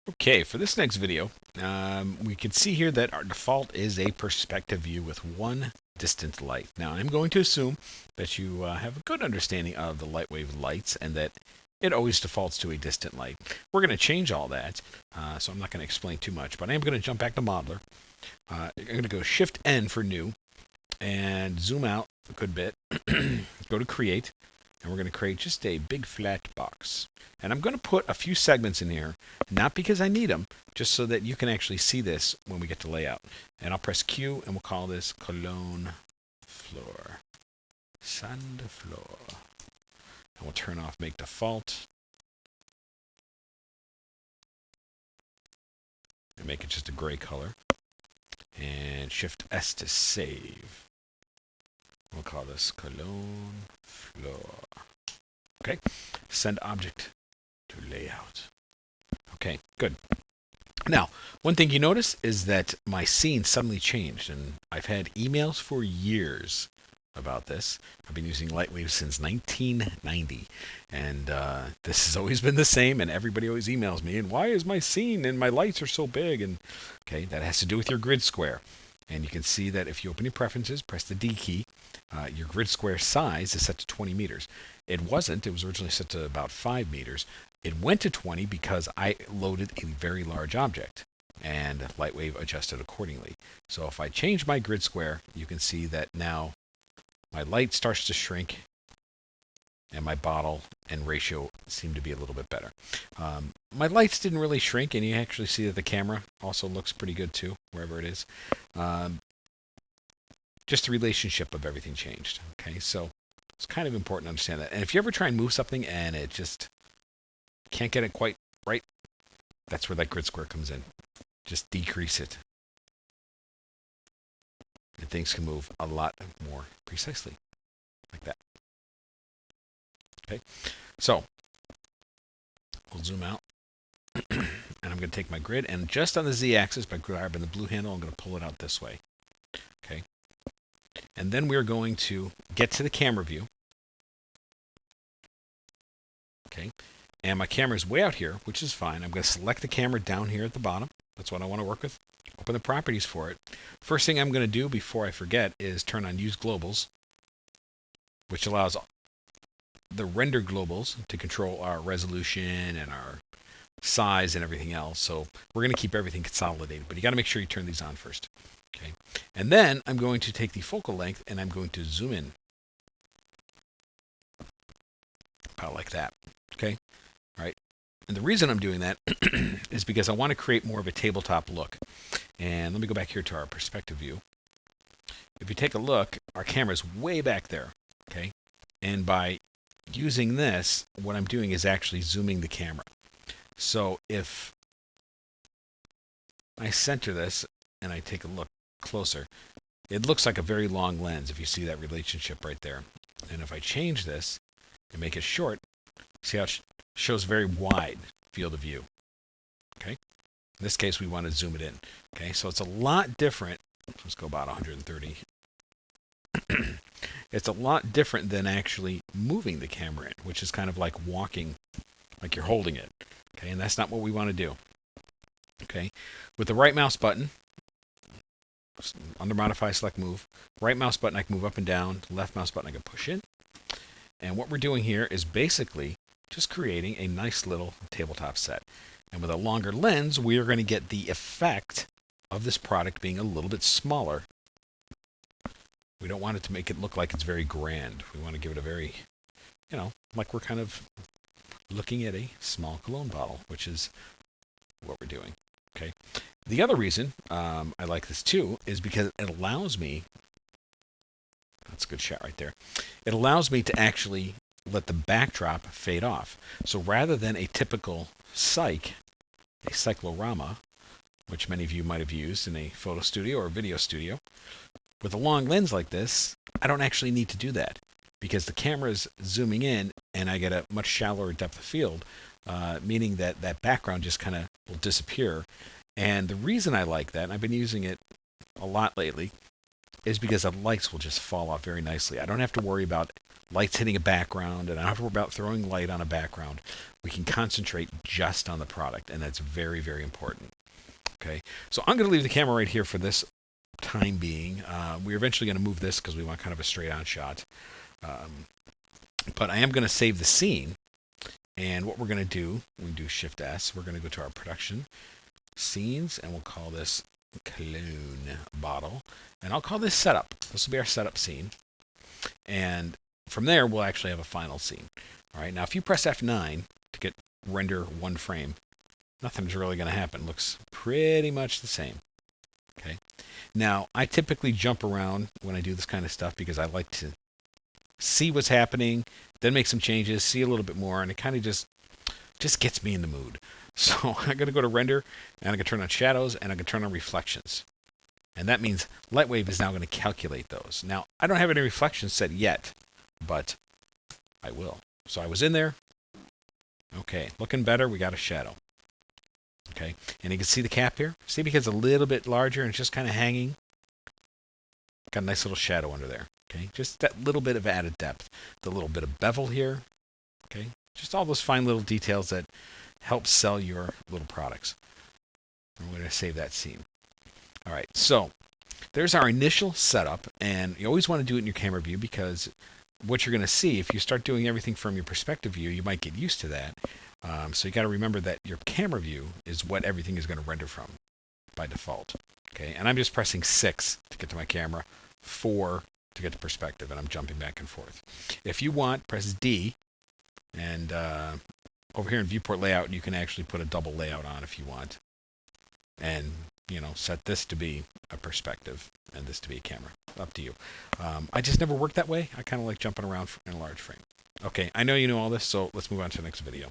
Okay, for this next video, we can see here that our default is a perspective view with one distant light. Now, I'm going to assume that you have a good understanding of the light wave lights and that it always defaults to a distant light. We're going to change all that, so I'm not going to explain too much, but I am going to jump back to Modeler. I'm going to go Shift-N for new and zoom out a good bit. Go to Create, and we're going to create just a big flat box. And I'm going to put a few segments in here, not because I need them, just so that you can actually see this when we get to layout. And I'll press Q, and we'll call this Cologne Floor. Sand Floor. And we'll turn off Make Default. And make it just a gray color. And Shift S to save. We'll call this Cologne Floor. Okay. Send object to layout. Okay, good. Now, one thing you notice is that my scene suddenly changed, and I've had emails for years about this. I've been using Lightwave since 1990, and this has always been the same, and everybody always emails me, and why is my scene and my lights are so big? And okay, that has to do with your grid square. And you can see that if you open your preferences, press the D key, your grid square size is set to 20 meters. It wasn't. It was originally set to about 5 meters. It went to 20 because I loaded a very large object, and Lightwave adjusted accordingly. So if I change my grid square, you can see that now my light starts to shrink, and my bottle and ratio seem to be a little bit better. My lights didn't really shrink, and you actually see that the camera also looks pretty good too, wherever it is. Just the relationship of everything changed. Okay, so it's kind of important to understand that. And if you ever try and move something and it just can't get it quite right, that's where that grid square comes in. Just decrease it, and things can move a lot more precisely, like that. Okay, so we'll zoom out, and I'm going to take my grid, and just on the z-axis, by grabbing the blue handle, I'm going to pull it out this way. Okay, and then we're going to get to the camera view. Okay, and my camera is way out here, which is fine. I'm going to select the camera down here at the bottom. That's what I want to work with. Open the properties for it. First thing I'm going to do before I forget is turn on Use Globals, which allows the render globals to control our resolution and our size and everything else. So we're going to keep everything consolidated, but you got to make sure you turn these on first. Okay, and then I'm going to take the focal length and I'm going to zoom in about like that. Okay, all right. And the reason I'm doing that is because I want to create more of a tabletop look. And let me go back here to our perspective view. If you take a look, our camera's way back there. Okay, and by using this, what I'm doing is actually zooming the camera. So if I center this and I take a look closer, it looks like a very long lens if you see that relationship right there. And if I change this and make it short, see how it shows very wide field of view. Okay, in this case we want to zoom it in. Okay, so it's a lot different. Let's go about 130. It's a lot different than actually moving the camera in, which is kind of like walking, like you're holding it. Okay, and that's not what we want to do. Okay, with the right mouse button, under Modify, select Move. Right mouse button, I can move up and down. Left mouse button, I can push in. And what we're doing here is basically just creating a nice little tabletop set. And with a longer lens, we are going to get the effect of this product being a little bit smaller. We don't want it to make it look like it's very grand. We want to give it a very, like we're kind of looking at a small cologne bottle, which is what we're doing. Okay. The other reason I like this too is because it allows me, that's a good shot right there, it allows me to actually let the backdrop fade off. So rather than a typical a cyclorama, which many of you might have used in a photo studio or a video studio, with a long lens like this, I don't actually need to do that because the camera is zooming in and I get a much shallower depth of field, meaning that that background just kind of will disappear. And the reason I like that, and I've been using it a lot lately, is because the lights will just fall off very nicely. I don't have to worry about lights hitting a background, and I don't have to worry about throwing light on a background. We can concentrate just on the product, and that's very, very important. Okay, so I'm going to leave the camera right here for this time being. We're eventually going to move this because we want kind of a straight-on shot. But I am going to save the scene, and what we're going to do, when we do Shift S, we're going to go to our production scenes, and we'll call this CologneBottle, and I'll call this setup. This will be our setup scene, and from there we'll actually have a final scene. All right, now if you press F9 to get render one frame, nothing's really going to happen. It looks pretty much the same. Okay, now I typically jump around when I do this kind of stuff because I like to see what's happening, then make some changes, see a little bit more, and it kind of just gets me in the mood. So I'm going to go to render, and I'm going to turn on shadows, and I'm going to turn on reflections. And that means Lightwave is now going to calculate those. Now, I don't have any reflections set yet, but I will. So I was in there. Okay, looking better. We got a shadow. Okay, and you can see the cap here. See, because it's a little bit larger and it's just kind of hanging. Got a nice little shadow under there. Okay, just that little bit of added depth. The little bit of bevel here. Okay, just all those fine little details that help sell your little products. I'm going to save that scene. All right, so there's our initial setup, and you always want to do it in your camera view because what you're going to see, if you start doing everything from your perspective view, you might get used to that. So you got to remember that your camera view is what everything is going to render from by default. Okay, and I'm just pressing 6 to get to my camera, 4 to get to perspective, and I'm jumping back and forth. If you want, press D, and over here in viewport layout, you can actually put a double layout on if you want, and set this to be a perspective and this to be a camera. Up to you. I just never worked that way. I kind of like jumping around in a large frame. Okay, I know you know all this, so let's move on to the next video.